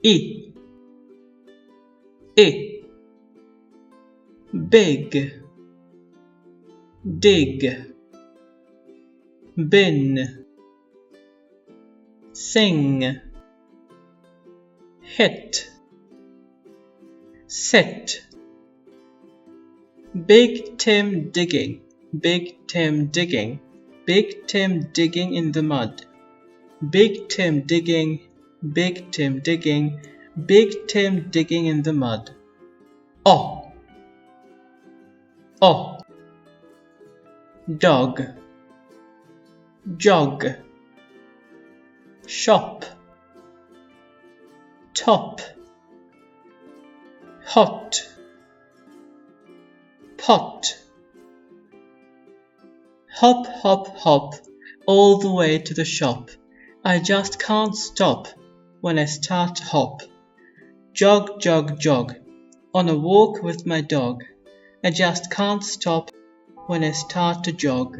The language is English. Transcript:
I, big, dig, bin, sing, hit, sit. Big Tim digging, Big Tim digging, Big Tim digging in the mud. Big Tim digging, Big Tim digging, Big Tim digging in the mud. Oh, dog, jog, shop, top, hot, pot. Hop, hop, hop, all the way to the shop. I just can't stop when I start to hop. Jog, jog, jog, on a walk with my dog. I just can't stop when I start to jog.